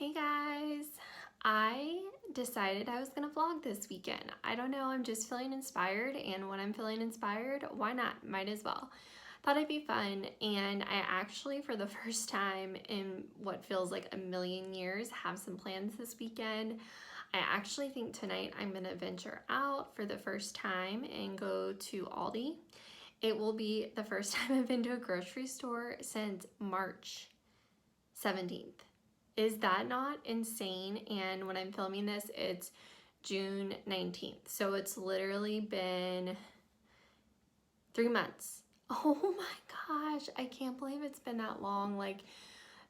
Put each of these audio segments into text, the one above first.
Hey guys, I decided I was gonna vlog this weekend. I don't know, I'm just feeling inspired, and when I'm feeling inspired, why not? Might as well. Thought it'd be fun, and I actually, for the first time in what feels like a million years, have some plans this weekend. I actually think tonight I'm gonna venture out for the first time and go to Aldi. It will be the first time I've been to a grocery store since March 17th. Is that not insane? And when I'm filming this, it's June 19th. So it's literally been 3 months. Oh my gosh, I can't believe it's been that long. Like,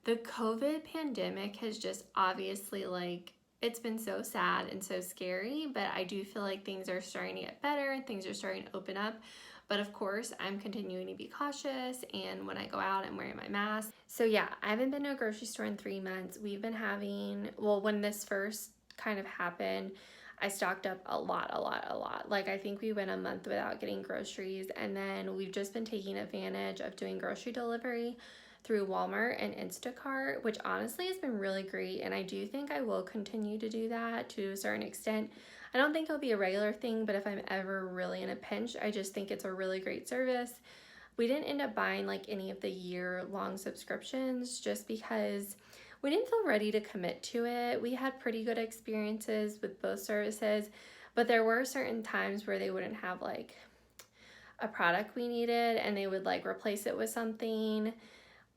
the COVID pandemic has just obviously, like, it's been so sad and so scary, but I do feel like things are starting to get better and things are starting to open up. But of course, I'm continuing to be cautious, and when I go out, I'm wearing my mask. So yeah, I haven't been to a grocery store in 3 months. We've been having, well, when this first kind of happened, I stocked up a lot. Like, I think we went a month without getting groceries, and then we've just been taking advantage of doing grocery delivery through Walmart and Instacart, which honestly has been really great, and I do think I will continue to do that to a certain extent. I don't think it'll be a regular thing, but if I'm ever really in a pinch, I just think it's a really great service. We didn't end up buying like any of the year-long subscriptions just because we didn't feel ready to commit to it. We had pretty good experiences with both services, but there were certain times where they wouldn't have like a product we needed and they would like replace it with something,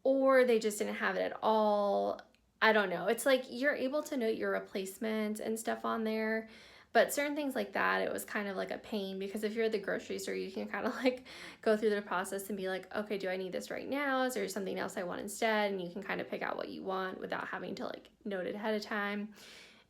or they just didn't have it at all. I don't know. It's like you're able to note your replacements and stuff on there, but certain things like that, it was kind of like a pain because if you're at the grocery store, you can kind of like go through the process and be like, okay, do I need this right now? Is there something else I want instead? And you can kind of pick out what you want without having to like note it ahead of time.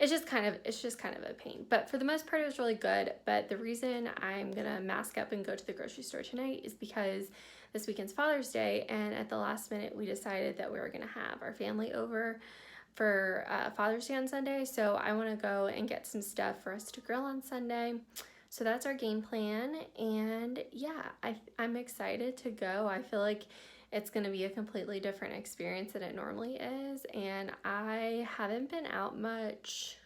It's just kind of a pain, but for the most part it was really good. But the reason I'm gonna mask up and go to the grocery store tonight is because this weekend's Father's Day, and at the last minute we decided that we were gonna have our family over for Father's Day on Sunday. So I want to go and get some stuff for us to grill on Sunday. So that's our game plan, and yeah, I'm excited to go. I feel like it's going to be a completely different experience than it normally is, and I haven't been out much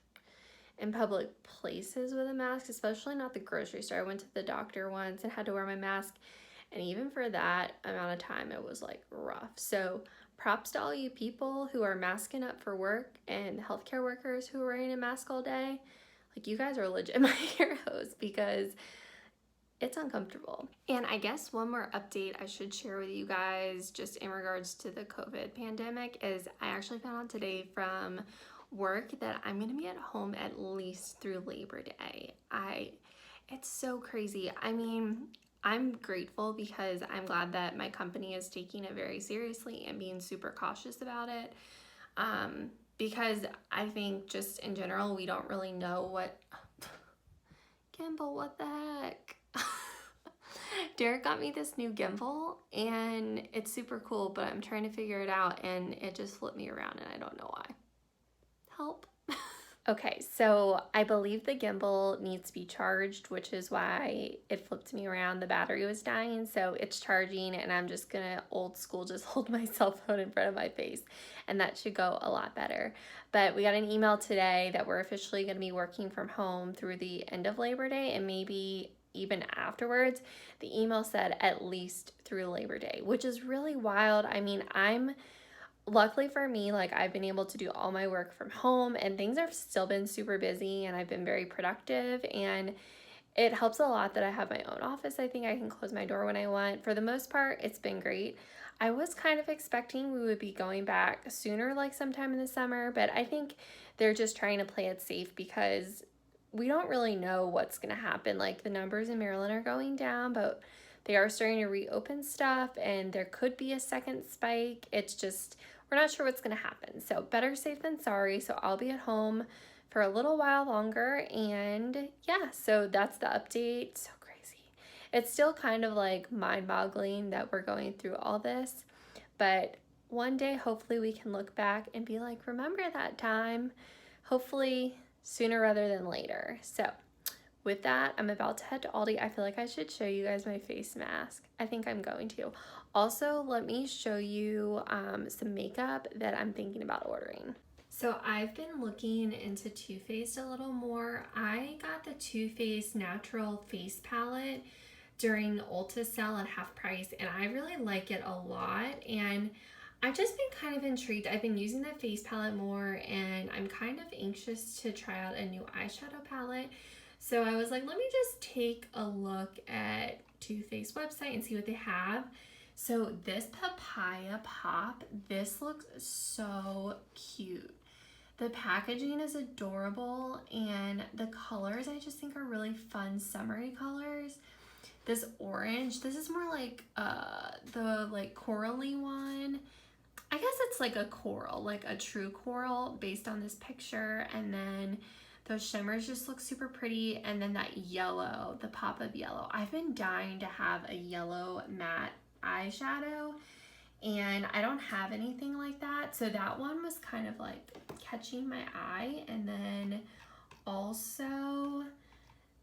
in public places with a mask, especially not the grocery store. I went to the doctor once and had to wear my mask, and even for that amount of time, it was like rough. So props to all you people who are masking up for work and healthcare workers who are wearing a mask all day. Like, you guys are legit my heroes because it's uncomfortable. And I guess one more update I should share with you guys just in regards to the COVID pandemic is I actually found out today from work that I'm gonna be at home at least through Labor Day. It's so crazy. I mean, I'm grateful because I'm glad that my company is taking it very seriously and being super cautious about it. Because I think just in general, we don't really know what, gimbal, what the heck? Derek got me this new gimbal and it's super cool, but I'm trying to figure it out and it just flipped me around and I don't know why. Help. Okay, so I believe the gimbal needs to be charged, which is why it flipped me around. The battery was dying, so it's charging, and I'm just gonna old school just hold my cell phone in front of my face, and that should go a lot better. But we got an email today that we're officially gonna be working from home through the end of Labor Day, and maybe even afterwards. The email said at least through Labor Day, which is really wild. I mean, luckily for me, like, I've been able to do all my work from home and things have still been super busy and I've been very productive, and it helps a lot that I have my own office. I think I can close my door when I want. For the most part, it's been great. I was kind of expecting we would be going back sooner, like sometime in the summer, but I think they're just trying to play it safe because we don't really know what's going to happen. Like, the numbers in Maryland are going down, but they are starting to reopen stuff and there could be a second spike. It's just, we're not sure what's going to happen. So better safe than sorry. So I'll be at home for a little while longer, and yeah, so that's the update. So crazy. It's still kind of like mind-boggling that we're going through all this, but one day hopefully we can look back and be like, remember that time? Hopefully sooner rather than later. So with that, I'm about to head to Aldi. I feel like I should show you guys my face mask. I think I'm going to. Also, let me show you some makeup that I'm thinking about ordering. So I've been looking into Too Faced a little more. I got the Too Faced Natural Face Palette during the Ulta sale at half price, and I really like it a lot. And I've just been kind of intrigued. I've been using the face palette more, and I'm kind of anxious to try out a new eyeshadow palette. So I was like, let me just take a look at Too Faced website and see what they have. So this Papaya Pop, this looks so cute. The packaging is adorable, and the colors I just think are really fun summery colors. This orange, this is more like the like corally one. I guess it's like a coral, like a true coral based on this picture. And then those shimmers just look super pretty. And then that yellow, the pop of yellow. I've been dying to have a yellow matte eyeshadow, and I don't have anything like that. So that one was kind of like catching my eye. And then also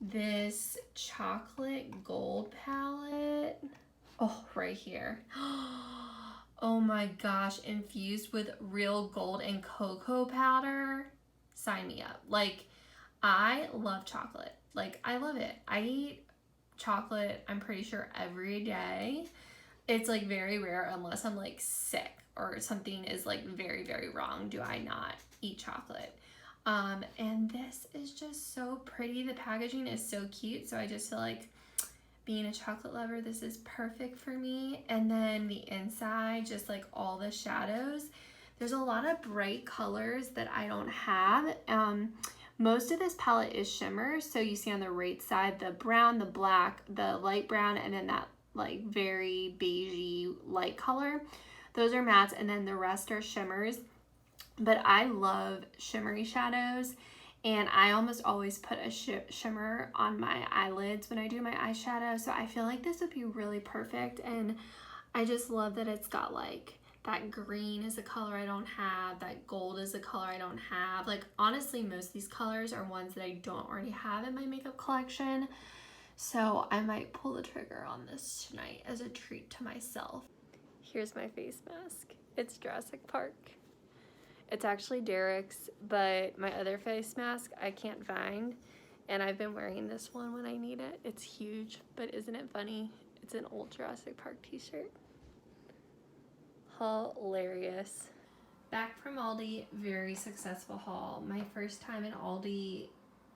this chocolate gold palette. Oh, right here. Oh my gosh, infused with real gold and cocoa powder. Sign me up. Like, I love chocolate. Like, I love it. I eat chocolate, I'm pretty sure, every day. It's like very rare unless I'm like sick or something is like very, very wrong. Do I not eat chocolate? And this is just so pretty. The packaging is so cute. So I just feel like being a chocolate lover, this is perfect for me. And then the inside, just like all the shadows. There's a lot of bright colors that I don't have. Most of this palette is shimmer. So you see on the right side, the brown, the black, the light brown, and then that like very beigey light color. Those are mattes, and then the rest are shimmers. But I love shimmery shadows, and I almost always put a shimmer on my eyelids when I do my eyeshadow. So I feel like this would be really perfect. And I just love that it's got like that green is a color I don't have, that gold is a color I don't have. Like, honestly, most of these colors are ones that I don't already have in my makeup collection. So I might pull the trigger on this tonight as a treat to myself. Here's my face mask. It's Jurassic Park. It's actually Derek's, but my other face mask I can't find, and I've been wearing this one when I need it. It's huge, but isn't it funny? It's an old Jurassic Park t-shirt. Hilarious. Back from Aldi, very successful haul. My first time in Aldi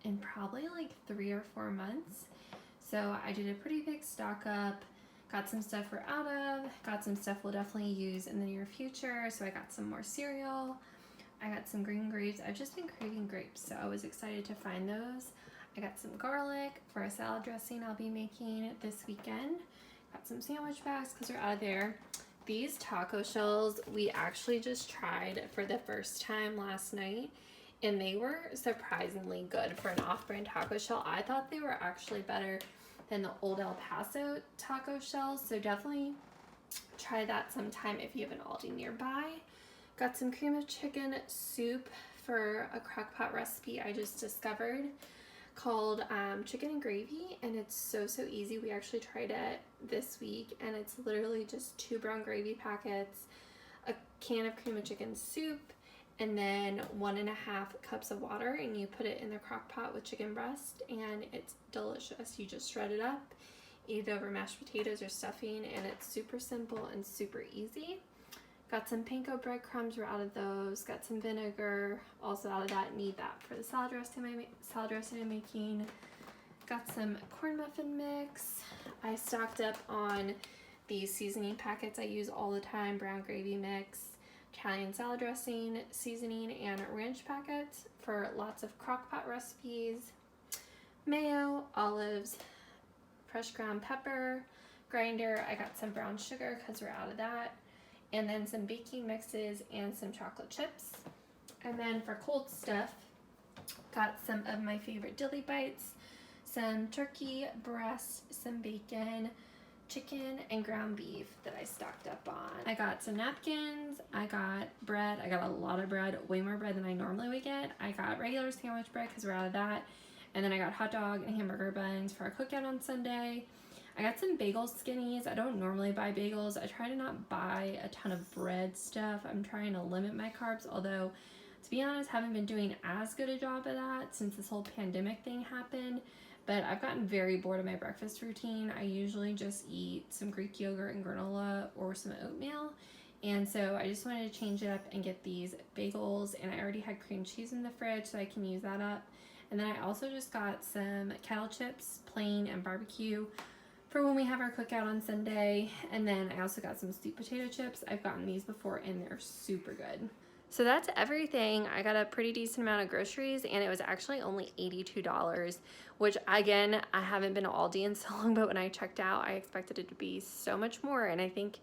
in probably like 3 or 4 months. So I did a pretty big stock up, got some stuff we're out of, got some stuff we'll definitely use in the near future. So I got some more cereal. I got some green grapes. I've just been craving grapes, so I was excited to find those. I got some garlic for a salad dressing I'll be making this weekend. Got some sandwich bags because we're out of there. These taco shells we actually just tried for the first time last night, and they were surprisingly good for an off-brand taco shell. I thought they were actually better than the old El Paso taco shells, so definitely try that sometime if you have an Aldi nearby. Got some cream of chicken soup for a crock pot recipe I just discovered called chicken and gravy, and it's so easy. We actually tried it this week, and it's literally just 2 brown gravy packets, a can of cream of chicken soup, and then 1.5 cups of water, and you put it in the crock pot with chicken breast, and it's delicious. You just shred it up, eat it over mashed potatoes or stuffing, and it's super simple and super easy. Got some panko breadcrumbs, we're out of those. Got some vinegar, also out of that. Need that for the salad dressing I'm making. Got some corn muffin mix. I stocked up on these seasoning packets I use all the time: brown gravy mix, Italian salad dressing, seasoning, and ranch packets for lots of crock pot recipes. Mayo, olives, fresh ground pepper, grinder. I got some brown sugar because we're out of that. And then some baking mixes and some chocolate chips. And then for cold stuff, got some of my favorite dilly bites, some turkey breast, some bacon, chicken, and ground beef that I stocked up on. I got some napkins, I got bread. I got a lot of bread, way more bread than I normally would get. I got regular sandwich bread because we're out of that. And then I got hot dog and hamburger buns for our cookout on Sunday. I got some bagel skinnies. I don't normally buy bagels. I try to not buy a ton of bread stuff. I'm trying to limit my carbs, although To be honest, haven't been doing as good a job of that since this whole pandemic thing happened, but I've gotten very bored of my breakfast routine. I usually just eat some Greek yogurt and granola or some oatmeal. And so I just wanted to change it up and get these bagels, and I already had cream cheese in the fridge so I can use that up. And then I also just got some kettle chips, plain and barbecue, for when we have our cookout on Sunday. And then I also got some sweet potato chips. I've gotten these before and they're super good. So that's everything. I got a pretty decent amount of groceries, and it was actually only $82, which again, I haven't been to Aldi in so long, but when I checked out, I expected it to be so much more. And I think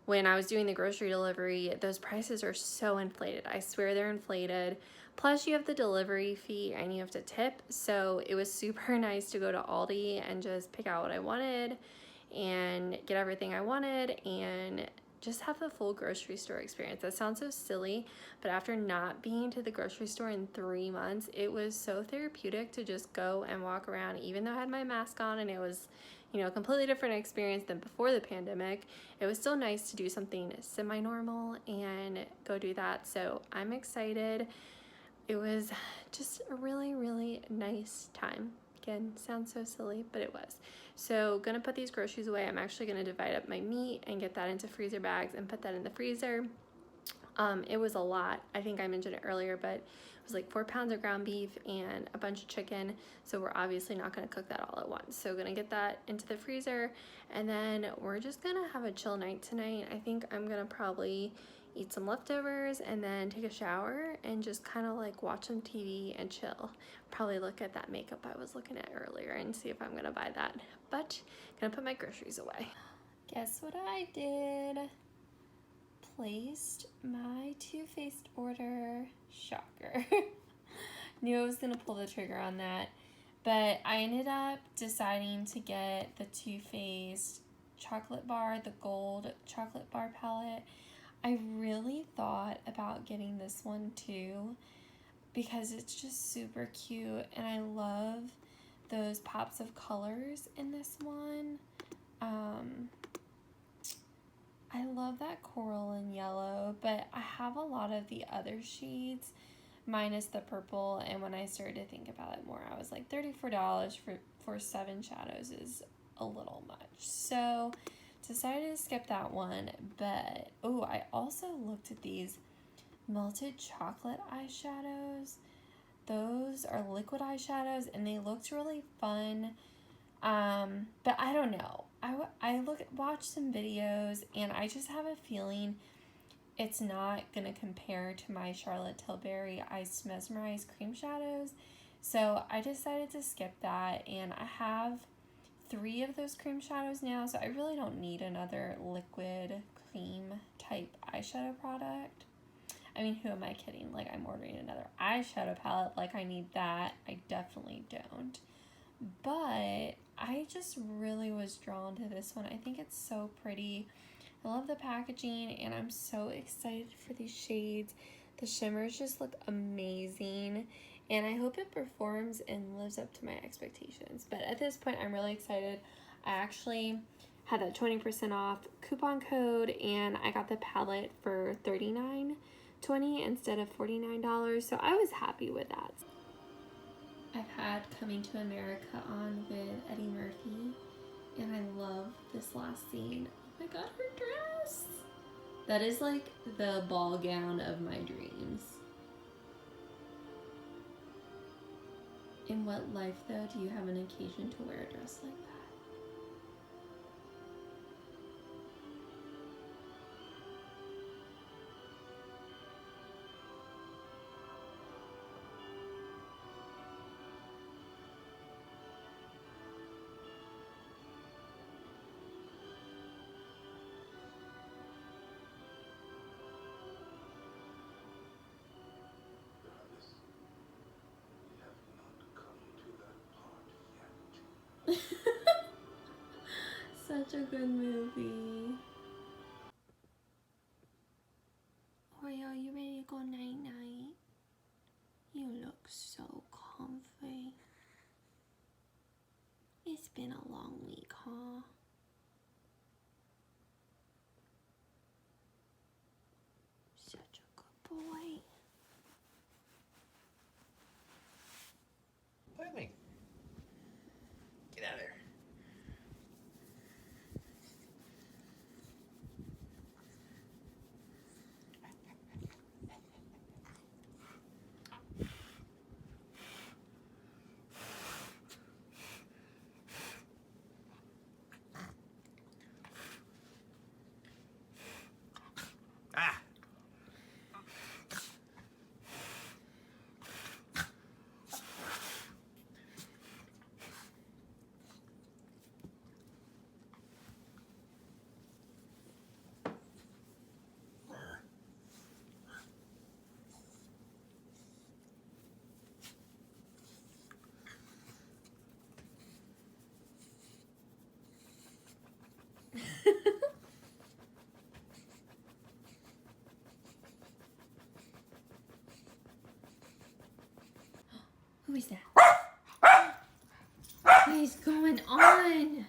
when I was doing the grocery delivery, those prices are so inflated. I swear they're inflated. Plus you have the delivery fee and you have to tip. So it was super nice to go to Aldi and just pick out what I wanted and get everything I wanted and just have the full grocery store experience. That sounds so silly, but after not being to the grocery store in 3 months, it was so therapeutic to just go and walk around. Even though I had my mask on and it was, you know, a completely different experience than before the pandemic, it was still nice to do something semi-normal and go do that. So I'm excited. It was just a really, really nice time. Again, sounds so silly, but it was. So gonna put these groceries away. I'm actually gonna divide up my meat and get that into freezer bags and put that in the freezer. It was a lot. I think I mentioned it earlier, but it was like 4 pounds of ground beef and a bunch of chicken. So we're obviously not gonna cook that all at once. So gonna get that into the freezer, and then we're just gonna have a chill night tonight. I think I'm gonna probably eat some leftovers and then take a shower and just kind of like watch some TV and chill. Probably look at that makeup I was looking at earlier and see if I'm gonna buy that. But gonna put my groceries away. Guess what I did? Placed my Too Faced order. Shocker. Knew I was gonna pull the trigger on that, but I ended up deciding to get the Too Faced chocolate bar, the gold chocolate bar palette. I really thought about getting this one too because it's just super cute, and I love those pops of colors in this one. I love that coral and yellow, but I have a lot of the other shades minus the purple, and when I started to think about it more, I was like $34 for 7 shadows is a little much. So decided to skip that one, but oh, I also looked at these melted chocolate eyeshadows. Those are liquid eyeshadows and they looked really fun. But I don't know. I watched some videos and I just have a feeling it's not gonna compare to my Charlotte Tilbury Ice Mesmerized cream shadows. So I decided to skip that, and I have 3 of those cream shadows now, so I really don't need another liquid cream type eyeshadow product. I mean, who am I kidding? Like, I'm ordering another eyeshadow palette, like I need that. I definitely don't. But I just really was drawn to this one. I think it's so pretty. I love the packaging, and I'm so excited for these shades. The shimmers just look amazing, and I hope it performs and lives up to my expectations. But at this point, I'm really excited. I actually had a 20% off coupon code, and I got the palette for $39.20 instead of $49, so I was happy with that. I've had Coming to America on with Eddie Murphy, and I love this last scene. Oh my god, her dress! That is like the ball gown of my dreams. In what life, though, do you have an occasion to wear a dress like that? Such a good movie. Oreo, you ready to go night-night? You look so comfy. It's been a long week, huh? Such a good boy. Play with me. Get out of there. Ah! Who is that? What is going on?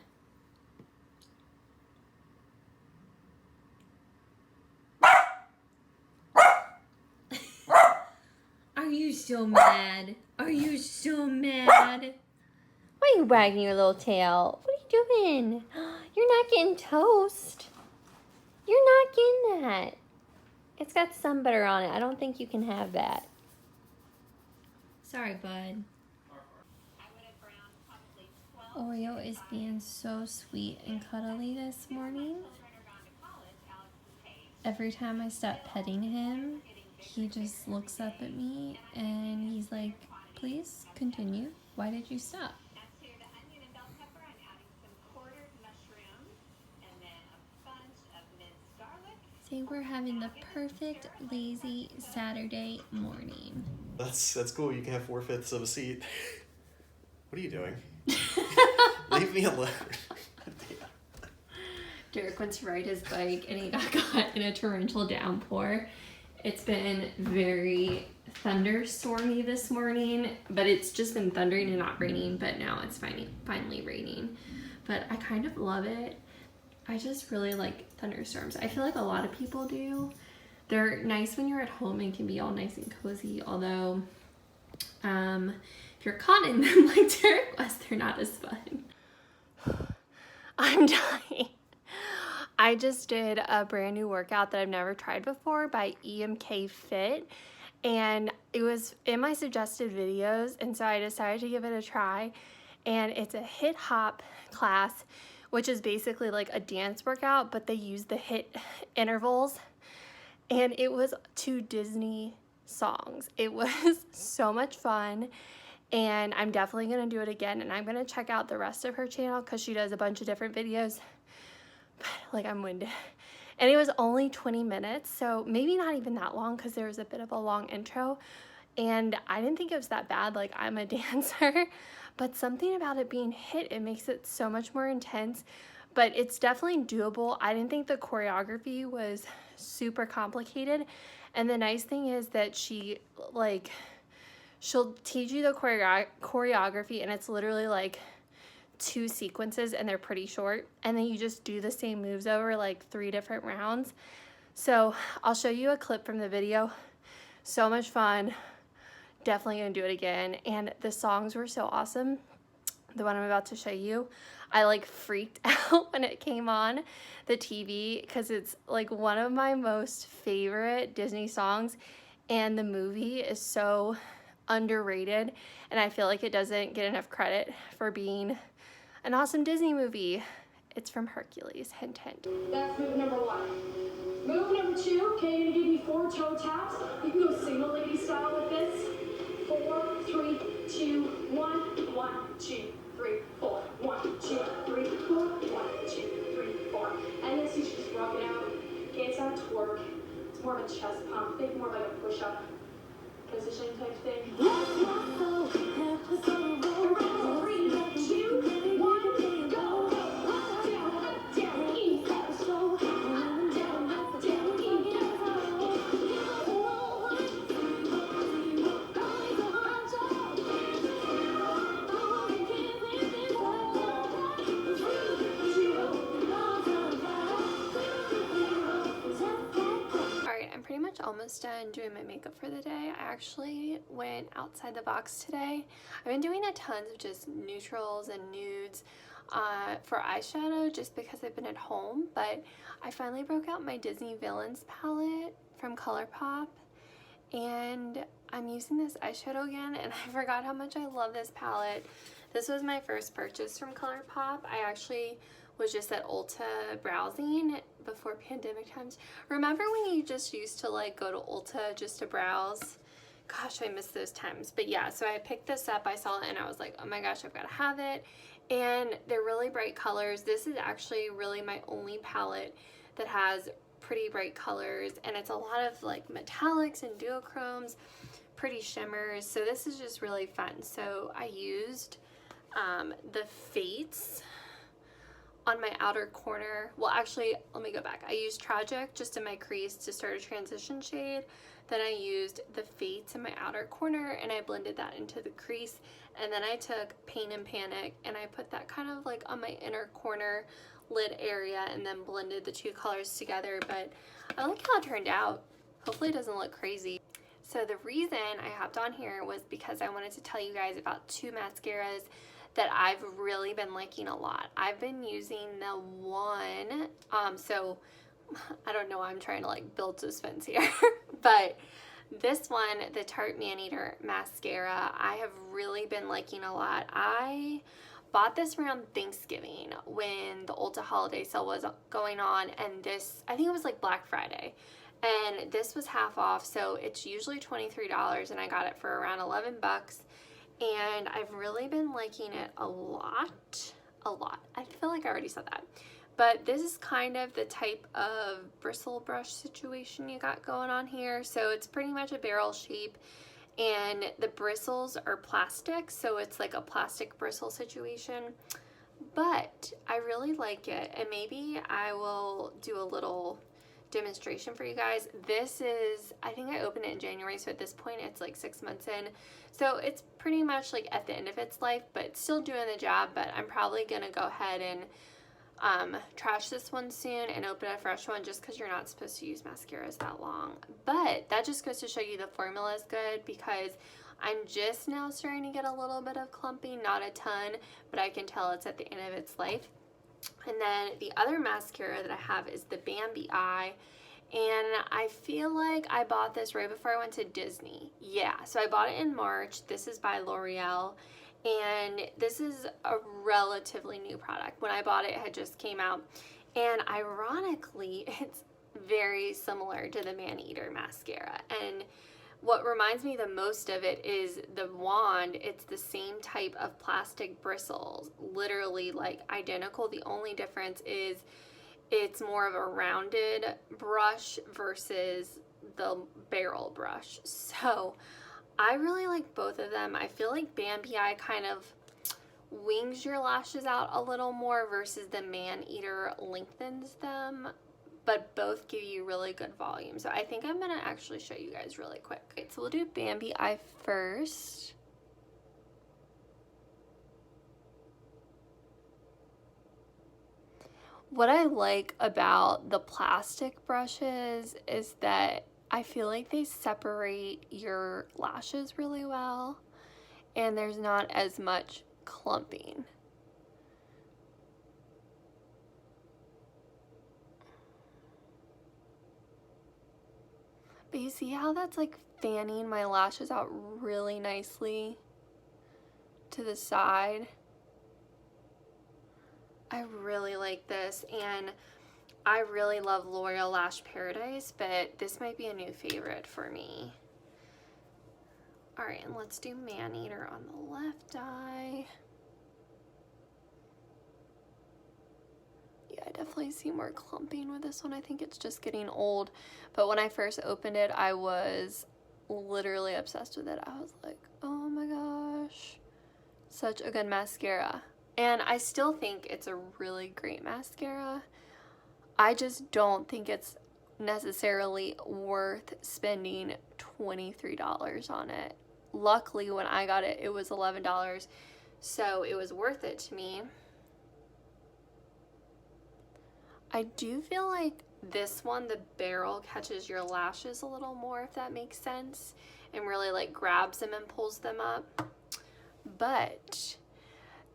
Are you still mad? Are you still mad? Why are you wagging your little tail? What are you doing? You're not getting toast. You're not getting that. It's got sun butter on it. I don't think you can have that. Sorry, bud. Oreo is being so sweet and cuddly this morning. Every time I stop petting him, he just looks up at me and he's like, please continue. Why did you stop? Say we're having the perfect lazy Saturday morning. That's cool. You can have 4/5 of a seat. What are you doing? Leave me alone. Derek went to ride his bike and he got caught in a torrential downpour. It's been very thunderstormy this morning, but it's just been thundering and not raining, but now it's finally raining. But I kind of love it. I just really like thunderstorms. I feel like a lot of people do. They're nice when you're at home and can be all nice and cozy, although if you're caught in them like Derek was, they're not as fun. I'm dying. I just did a brand new workout that I've never tried before by EMK Fit, and it was in my suggested videos, and so I decided to give it a try. And it's a hip hop class, which is basically like a dance workout, but they use the hit intervals, and it was to Disney songs. It was so much fun, and I'm definitely gonna do it again, and I'm gonna check out the rest of her channel because she does a bunch of different videos. But like, I'm winded. And it was only 20 minutes, so maybe not even that long because there was a bit of a long intro, and I didn't think it was that bad. Like, I'm a dancer, but something about it being hit, it makes it so much more intense, but it's definitely doable. I didn't think the choreography was super complicated, and the nice thing is that she'll teach you the choreography, and it's literally like 2 sequences, and they're pretty short, and then you just do the same moves over like 3 different rounds. So I'll show you a clip from the video. So much fun. Definitely gonna do it again. And the songs were so awesome. The one I'm about to show you, I like freaked out when it came on the TV because it's like one of my most favorite Disney songs, and the movie is so underrated, and I feel like it doesn't get enough credit for being an awesome Disney movie. It's from Hercules, hint, hint. That's move number 1. Move number 2, okay, you're gonna give me 4 toe taps. You can go single lady style with this. 4, 3, 2, 1. 1, 2, 3, 4. 1, 2, 3, 4. 1, 2, 3, 4. And this you should just rock it out. Okay, it's not a twerk. It's more of a chest pump. Think more like a push-up position type thing. 3, 2, 1, go. Up, down, easy. Up, down, easy. almost done doing my makeup for the day. I actually went outside the box today. I've been doing a ton of just neutrals and nudes for eyeshadow just because I've been at home, but I finally broke out my Disney Villains palette from ColourPop, and I'm using this eyeshadow again, and I forgot how much I love this palette. This was my first purchase from ColourPop. I actually was just at Ulta browsing before pandemic times. Remember when you just used to like go to Ulta just to browse? Gosh, I miss those times. But yeah, so I picked this up, I saw it, and I was like, oh my gosh, I've got to have it. And they're really bright colors. This is actually really my only palette that has pretty bright colors, and it's a lot of like metallics and duochromes, pretty shimmers. So this is just really fun. So I used the Fates on my outer corner. Well, actually, let me go back. I used Tragic just in my crease to start a transition shade. Then I used the Fates in my outer corner, and I blended that into the crease. And then I took Pain and Panic, and I put that kind of like on my inner corner lid area, and then blended the two colors together. But I like how it turned out. Hopefully it doesn't look crazy. So the reason I hopped on here was because I wanted to tell you guys about two mascaras that I've really been liking a lot. I've been using the one, so I don't know why I'm trying to like build suspense here, but this one, the Tarte Maneater mascara, I have really been liking a lot. I bought this around Thanksgiving when the Ulta holiday sale was going on, and this, I think it was like Black Friday, and this was half off, so it's usually $23, and I got it for around 11 bucks. And I've really been liking it a lot. I feel like I already said that. But this is kind of the type of bristle brush situation you got going on here. So it's pretty much a barrel shape, and the bristles are plastic. So it's like a plastic bristle situation. But I really like it, and maybe I will do a little demonstration for you guys. This is, I think I opened it in January, so at this point it's like 6 months in, so it's pretty much like at the end of its life, but it's still doing the job. But I'm probably gonna go ahead and trash this one soon and open a fresh one, just because you're not supposed to use mascaras that long. But that just goes to show you the formula is good, because I'm just now starting to get a little bit of clumping, not a ton, but I can tell it's at the end of its life. And then the other mascara that I have is the Bambi Eye, and I feel like I bought this right before I went to Disney. Yeah, so I bought it in March. This is by L'Oreal, and this is a relatively new product. When I bought it, it had just came out, and ironically, it's very similar to the Maneater mascara. And what reminds me the most of it is the wand. It's the same type of plastic bristles, literally like identical. The only difference is it's more of a rounded brush versus the barrel brush. So I really like both of them. I feel like Bambi Eye kind of wings your lashes out a little more versus the Maneater lengthens them, but both give you really good volume. So I think I'm gonna actually show you guys really quick. Okay, so we'll do Bambi Eye first. What I like about the plastic brushes is that I feel like they separate your lashes really well, and there's not as much clumping. But you see how that's like fanning my lashes out really nicely to the side? I really like this, and I really love L'Oreal Lash Paradise, but this might be a new favorite for me. All right, and let's do Maneater on the left eye. Yeah, I definitely see more clumping with this one. I think it's just getting old. But when I first opened it, I was literally obsessed with it. I was like, oh my gosh, such a good mascara. And I still think it's a really great mascara. I just don't think it's necessarily worth spending $23 on it. Luckily, when I got it, it was $11, so it was worth it to me. I do feel like This one, the barrel catches your lashes a little more, if that makes sense, and really like grabs them and pulls them up. But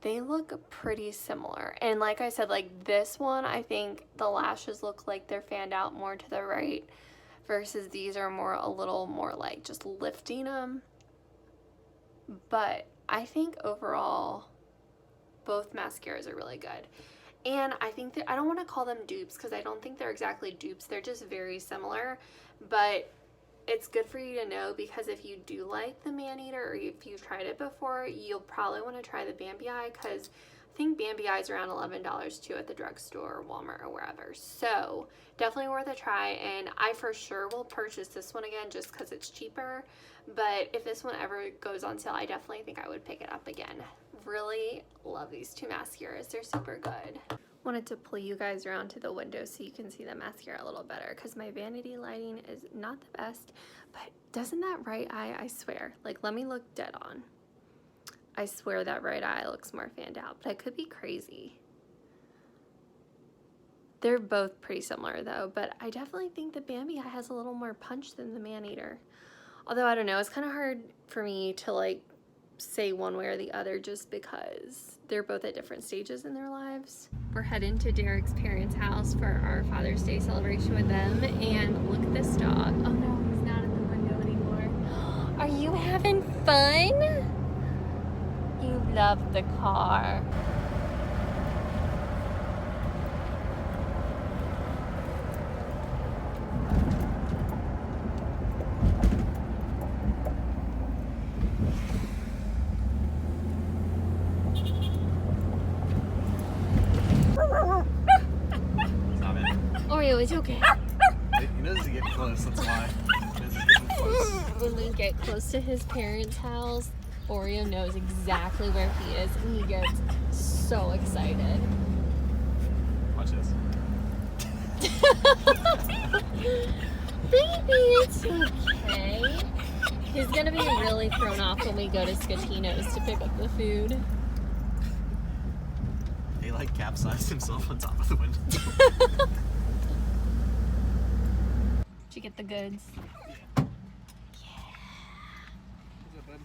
they look pretty similar. And like I said, like this one, I think the lashes look like they're fanned out more to the right versus these are more a little more like just lifting them. But I think overall both mascaras are really good. And I think that I don't want to call them dupes because I don't think they're exactly dupes. They're just very similar. But it's good for you to know because if you do like the Maneater or if you've tried it before, you'll probably want to try the Bambi Eye because I think Bambi Eye is around $11 too at the drugstore or Walmart or wherever. So definitely worth a try, and I for sure will purchase this one again just because it's cheaper. But if this one ever goes on sale, I definitely think I would pick it up again. Really love these two mascaras. They're super good. Wanted to pull you guys around to the window so you can see the mascara a little better because my vanity lighting is not the best, but doesn't that right eye, I swear, like let me look dead on. I swear that right eye looks more fanned out, but I could be crazy. They're both pretty similar though, but I definitely think the Bambi Eye has a little more punch than the Maneater. Although I don't know, it's kind of hard for me to like say one way or the other just because they're both at different stages in their lives. We're heading to Derek's parents' house for our Father's Day celebration with them, and look at this dog. Oh no, he's not at the window anymore. Are you having fun? You love the car. Oreo, it's okay. He knows to get close, that's why. He knows he's getting close. When we get close to his parents' house, Oreo knows exactly where he is and he gets so excited. Watch this. Baby, it's okay. He's gonna be really thrown off when we go to Scatino's to pick up the food. He like capsized himself on top of the window. Did you get the goods? Yeah. What's up, bud?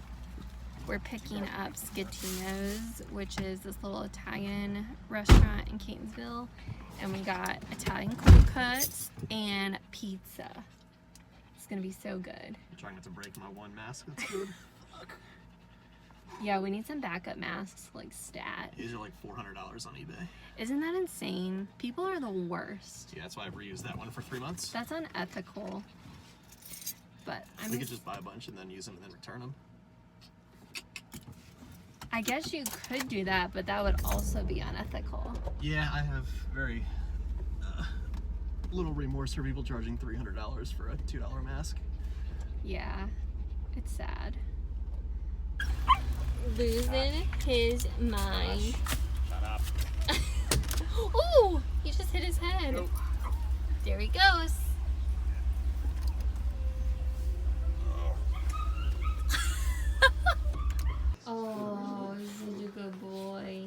We're picking up Scatino's, which is this little Italian restaurant in Catonsville. And we got Italian cold cuts and pizza. It's gonna be so good. I'm trying not to break my one mask, that's good. Yeah, we need some backup masks, like stat. These are like $400 on eBay. Isn't that insane? People are the worst. Yeah, that's why I've reused that one for 3 months. That's unethical. But We could just buy a bunch and then use them and then return them. I guess you could do that, but that would also be unethical. Yeah, I have very little remorse for people charging $300 for a $2 mask. Yeah, it's sad. Losing his mind. Shut up. Ooh, he just hit his head. Nope. There he goes. Oh, such a good boy.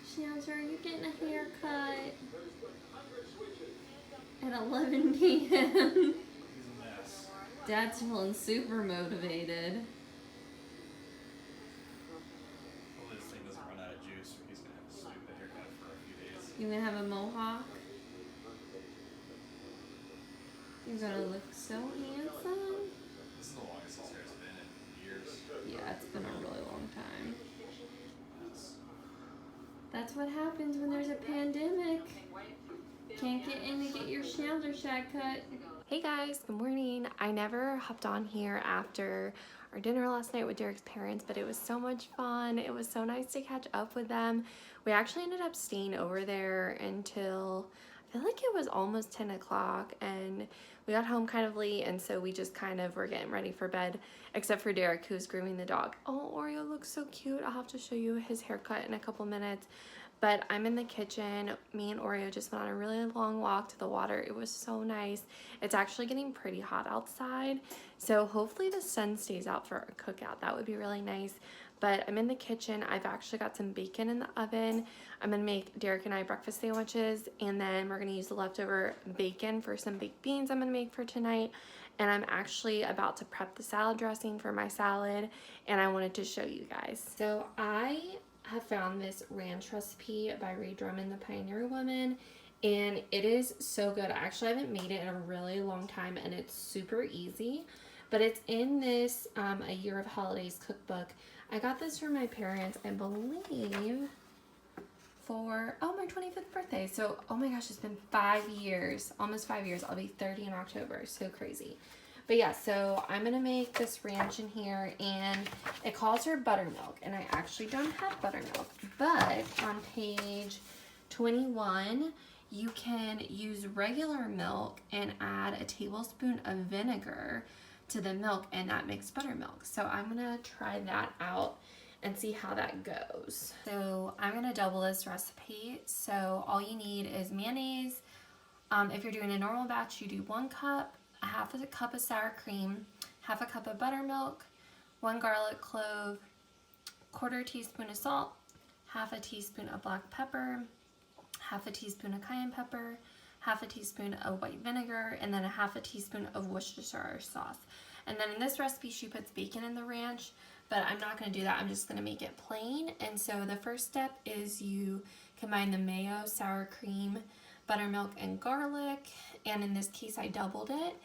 Schnauzer, are you getting a haircut? At 11 p.m. Dad's feeling super motivated. Hopefully this thing doesn't run out of juice. He's gonna have to sleep the haircut for a few days. You gonna have a mohawk? You're gonna look so handsome. This is the longest his hair's been in years. Yeah, it's been a really long time. That's what happens when there's a pandemic. Can't get in to get your schnauzer shag cut. Hey guys, good morning. I never hopped on here after our dinner last night with Derek's parents, but it was so much fun. It was so nice to catch up with them. We actually ended up staying over there until, I feel like it was almost 10 o'clock, and we got home kind of late, and so we just kind of were getting ready for bed, except for Derek, who's grooming the dog. Oh, Oreo looks so cute. I'll have to show you his haircut in a couple minutes. But I'm in the kitchen. Me and Oreo just went on a really long walk to the water. It was so nice. It's actually getting pretty hot outside, so hopefully the sun stays out for a cookout. That would be really nice. But I'm in the kitchen. I've actually got some bacon in the oven. I'm gonna make Derek and I breakfast sandwiches, and then we're gonna use the leftover bacon for some baked beans I'm gonna make for tonight. And I'm actually about to prep the salad dressing for my salad, and I wanted to show you guys. So I have found this ranch recipe by Ray Drummond, the Pioneer Woman, and it is so good. I actually haven't made it in a really long time, and it's super easy, but it's in this A Year of Holidays cookbook. I got this from my parents, I believe, for my 25th birthday. So oh my gosh, it's been 5 years, almost 5 years. I'll be 30 in October. So crazy. But yeah, so I'm gonna make this ranch in here, and it calls for buttermilk, and I actually don't have buttermilk, but on page 21 you can use regular milk and add a tablespoon of vinegar to the milk, and that makes buttermilk. So I'm gonna try that out and see how that goes. So I'm gonna double this recipe. So all you need is mayonnaise. If you're doing a normal batch, you do 1 cup, a half a cup of sour cream, half a cup of buttermilk, 1 garlic clove, 1/4 teaspoon of salt, half a teaspoon of black pepper, half a teaspoon of cayenne pepper, half a teaspoon of white vinegar, and then a half a teaspoon of Worcestershire sauce. And then in this recipe, she puts bacon in the ranch, but I'm not going to do that. I'm just going to make it plain. And so the first step is you combine the mayo, sour cream, buttermilk, and garlic. And in this case, I doubled it.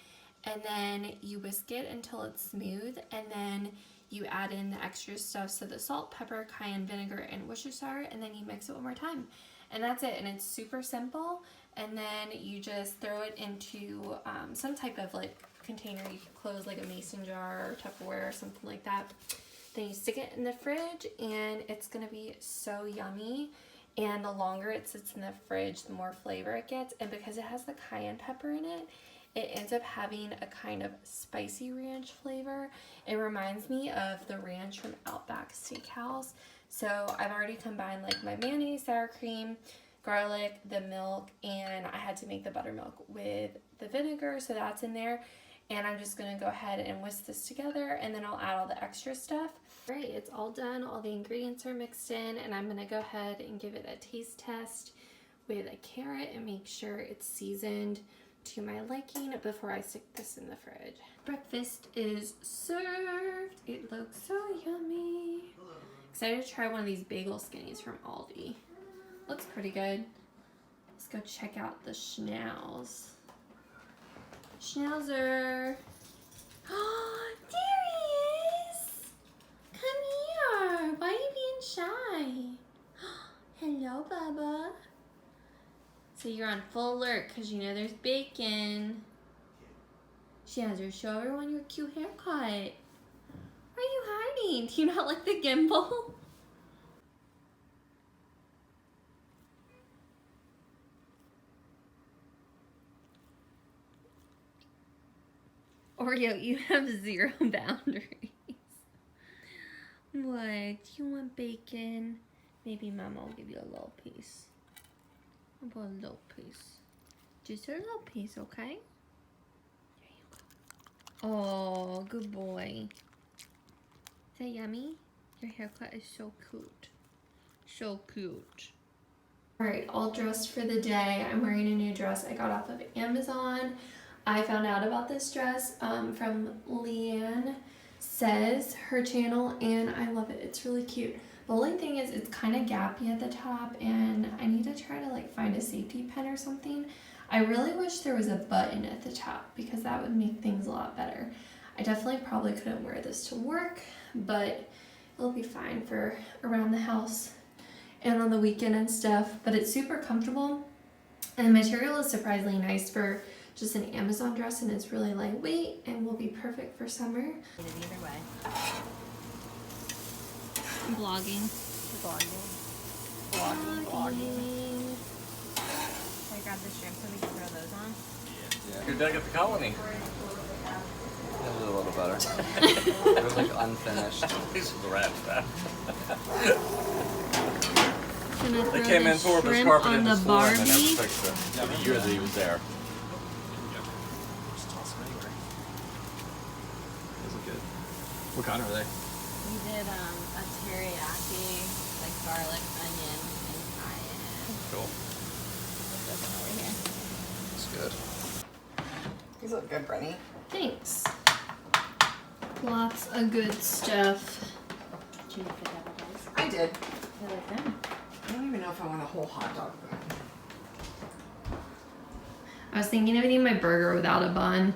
And then you whisk it until it's smooth. And then you add in the extra stuff. So the salt, pepper, cayenne vinegar, and Worcestershire. And then you mix it one more time. And that's it. And it's super simple. And then you just throw it into some type of like container. You can close like a mason jar or Tupperware or something like that. Then you stick it in the fridge, and it's gonna be so yummy. And the longer it sits in the fridge, the more flavor it gets. And because it has the cayenne pepper in it, it ends up having a kind of spicy ranch flavor. It reminds me of the ranch from Outback Steakhouse. So I've already combined like my mayonnaise, sour cream, garlic, the milk, and I had to make the buttermilk with the vinegar, so that's in there. And I'm just gonna go ahead and whisk this together, and then I'll add all the extra stuff. All right, it's all done. All the ingredients are mixed in, and I'm gonna go ahead and give it a taste test with a carrot and make sure it's seasoned to my liking before I stick this in the fridge. Breakfast is served. It looks so yummy. Excited to try one of these bagel skinnies from Aldi. Looks pretty good. Let's go check out the schnauz. Schnauzer. Oh, there he is. Come here. Why are you being shy? Hello, Bubba. So you're on full alert because you know there's bacon. Schnauzer, show everyone your cute haircut. Why are you hiding? Do you not like the gimbal? Oreo, you have 0 boundaries. What? You want bacon? Maybe Mama will give you a little piece. How about a little piece? Just a little piece, okay? There you go. Oh, good boy. Is that yummy? Your haircut is so cute. So cute. Alright, all dressed for the day. I'm wearing a new dress I got off of Amazon. I found out about this dress from Leanne Says, her channel, and I love it. It's really cute. The only thing is it's kind of gappy at the top, and I need to try to like find a safety pin or something. I really wish there was a button at the top because that would make things a lot better. I definitely probably couldn't wear this to work, but it'll be fine for around the house and on the weekend and stuff. But it's super comfortable, and the material is surprisingly nice for just an Amazon dress, and it's really lightweight and will be perfect for summer. Either way. I'm vlogging. Vlogging. Can I grab the shrimp so we can throw those on? Yeah. You're dug at the colony. A little better. It was like unfinished. These rats, man. Can gonna throw They came the in, tore up his shrimp carpet on in the the floor, and they Barbie. never fixed it. Yeah, the year that he was there. Just toss them anywhere. Those look good. What kind are they? We did a teriyaki, like garlic, onion, and cayenne. Cool. Put this one over here. It's good. These look good, Brittany. Thanks. Lots of good stuff. Did you make the double dice? I did. I like them. I don't even know if I want a whole hot dog. I was thinking of eating my burger without a bun.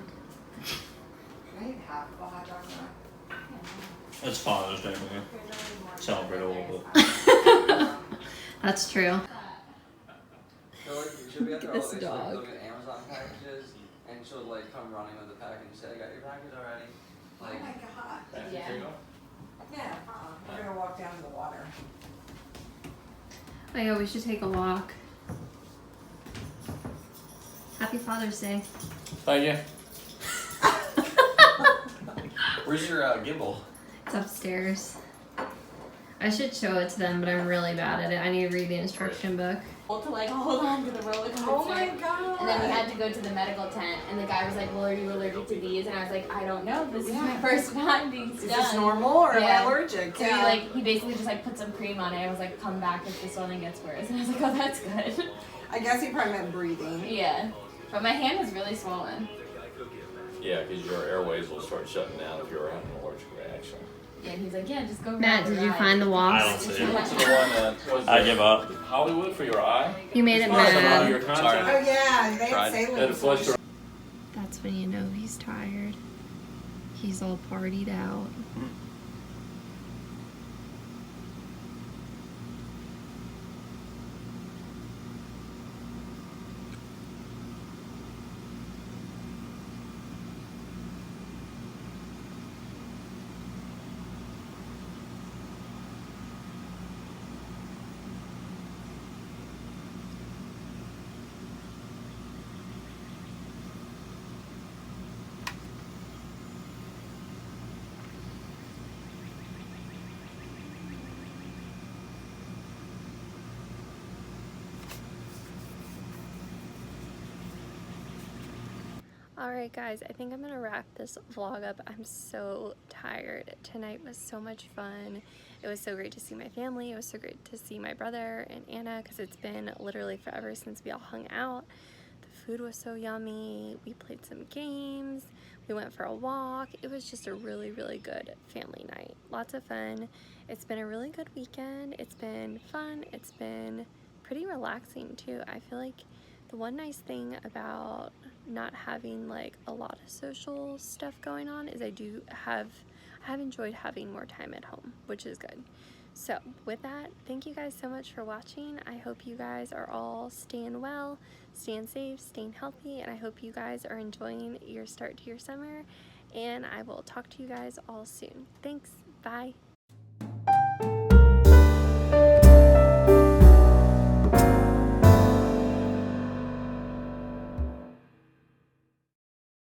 Can I eat half of a hot dog now? It's Father's Day, man. Celebrate a little bit. That's true. So like, she'll be at the Look at this holiday, she'll dog. look at Amazon packages, and she'll like come running with the package and say, "I got your package already." Like, Oh my god. Yeah. Yeah, we're gonna walk down to the water. Oh yeah, we should take a walk. Happy Father's Day. Thank you. Where's your gimbal? It's upstairs. I should show it to them, but I'm really bad at it. I need to read the instruction book. To like hold on to the roller coaster. Oh my god. And then we had to go to the medical tent, and the guy was like, "Well, are you allergic to these?" And I was like, "I don't know. This is my first time being Is stung." this normal or am I Yeah. allergic? So he basically just like put some cream on it. I was like, "Come back if the swelling gets worse." And I was like, "Oh, that's good." I guess he probably meant breathing. Yeah, but my hand was really swollen. Yeah, because your airways will start shutting down if you're having an allergic reaction. Yeah, and he's like, "Yeah, just go." Matt, grab did a you ride." find the walks? See it. What's the one that was I give up. Hollywood for your eye? You made it It's not about mad. your Oh contact. yeah, they Tried. had It saline flushed solution. That's when you know he's tired. He's all partied out. Alright guys, I think I'm gonna wrap this vlog up. I'm so tired. Tonight was so much fun. It was so great to see my family. It was so great to see my brother and Anna because it's been literally forever since we all hung out. The food was so yummy. We played some games. We went for a walk. It was just a really, really good family night. Lots of fun. It's been a really good weekend. It's been fun. It's been pretty relaxing too. I feel like the one nice thing about not having like a lot of social stuff going on is I have enjoyed having more time at home, which is good. So with that, thank you guys so much for watching. I hope you guys are all staying well, staying safe, staying healthy, and I hope you guys are enjoying your start to your summer, and I will talk to you guys all soon. Thanks. Bye.